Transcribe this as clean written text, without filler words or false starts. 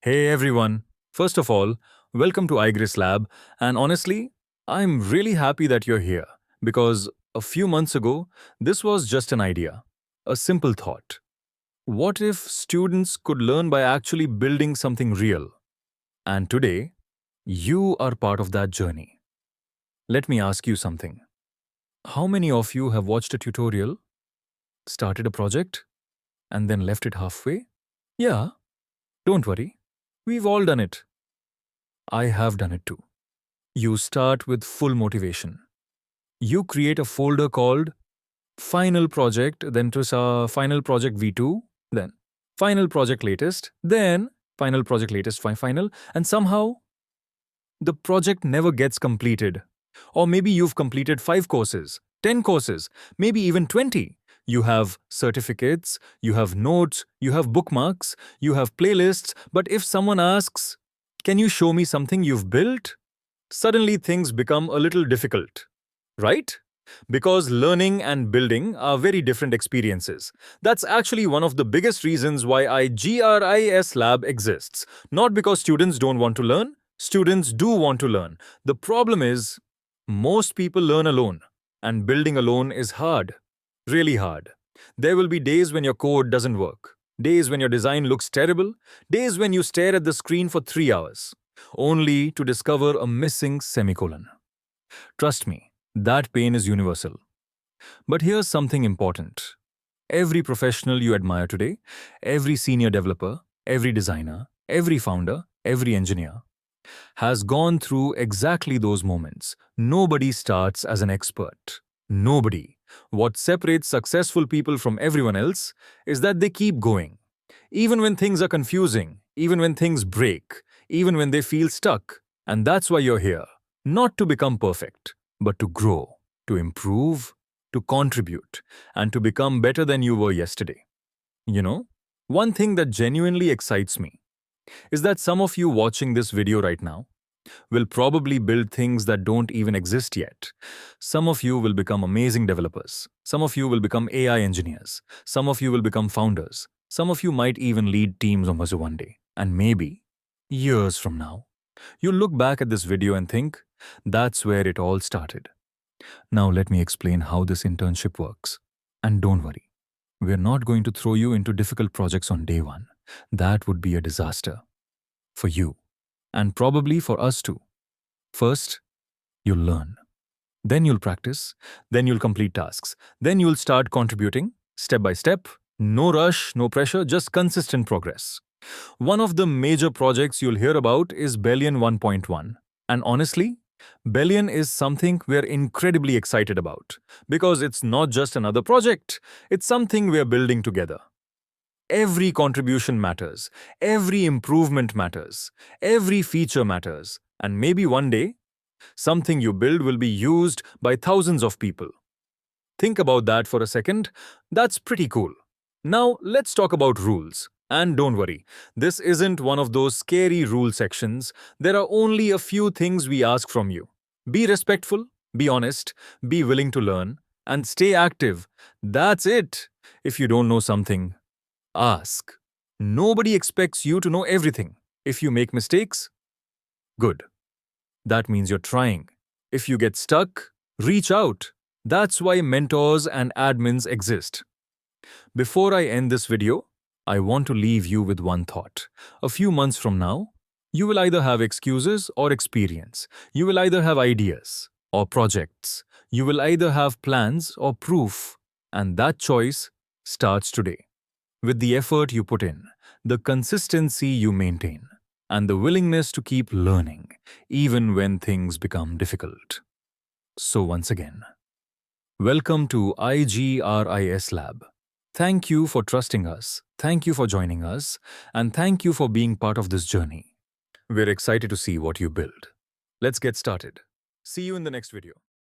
Hey everyone. First of all, welcome to IGRIS Lab. And honestly, I'm really happy that you're here because a few months ago, this was just an idea, a simple thought. What if students could learn by actually building something real? And today, you are part of that journey. Let me ask you something. How many of you have watched a tutorial, started a project, and then left it halfway? Yeah, don't worry. We've all done it. I have done it too. You start with full motivation. You create a folder called Final Project, then to Final Project V2, then Final Project Latest, then Final Project Latest Final, and somehow the project never gets completed. Or maybe you've completed 5 courses, 10 courses, maybe even 20. You have certificates, you have notes, you have bookmarks, you have playlists, but if someone asks, can you show me something you've built? Suddenly things become a little difficult, right? Because learning and building are very different experiences. That's actually one of the biggest reasons why IGRIS Lab exists. Not because students don't want to learn, students do want to learn. The problem is, most people learn alone, and building alone is hard, really hard. There will be days when your code doesn't work, days when your design looks terrible, days when you stare at the screen for 3 hours, only to discover a missing semicolon. Trust me, that pain is universal. But here's something important. Every professional you admire today, every senior developer, every designer, every founder, every engineer, has gone through exactly those moments. Nobody starts as an expert. Nobody. What separates successful people from everyone else is that they keep going. Even when things are confusing, even when things break, even when they feel stuck. And that's why you're here. Not to become perfect, but to grow, to improve, to contribute, and to become better than you were yesterday. You know, one thing that genuinely excites me is that some of you watching this video right now will probably build things that don't even exist yet. Some of you will become amazing developers. Some of you will become AI engineers. Some of you will become founders. Some of you might even lead teams on Mazu one day. And maybe, years from now, you'll look back at this video and think, that's where it all started. Now let me explain how this internship works. And don't worry, we're not going to throw you into difficult projects on day one. That would be a disaster. For you. And probably for us too. First, you'll learn. Then you'll practice. Then you'll complete tasks. Then you'll start contributing, step by step. No rush, no pressure, just consistent progress. One of the major projects you'll hear about is Bellion 1.1. And honestly, Bellion is something we're incredibly excited about. Because it's not just another project. It's something we're building together. Every contribution matters, every improvement matters, every feature matters, and maybe one day, something you build will be used by thousands of people. Think about that for a second. That's pretty cool. Now, let's talk about rules. And don't worry, this isn't one of those scary rule sections. There are only a few things we ask from you. Be respectful, be honest, be willing to learn, and stay active. That's it. If you don't know something, ask. Nobody expects you to know everything. If you make mistakes, good. That means you're trying. If you get stuck, reach out. That's why mentors and admins exist. Before I end this video, I want to leave you with one thought. A few months from now, you will either have excuses or experience. You will either have ideas or projects. You will either have plans or proof. And that choice starts today. With the effort you put in, the consistency you maintain, and the willingness to keep learning, even when things become difficult. So once again, welcome to IGRIS Lab. Thank you for trusting us, thank you for joining us, and thank you for being part of this journey. We're excited to see what you build. Let's get started. See you in the next video.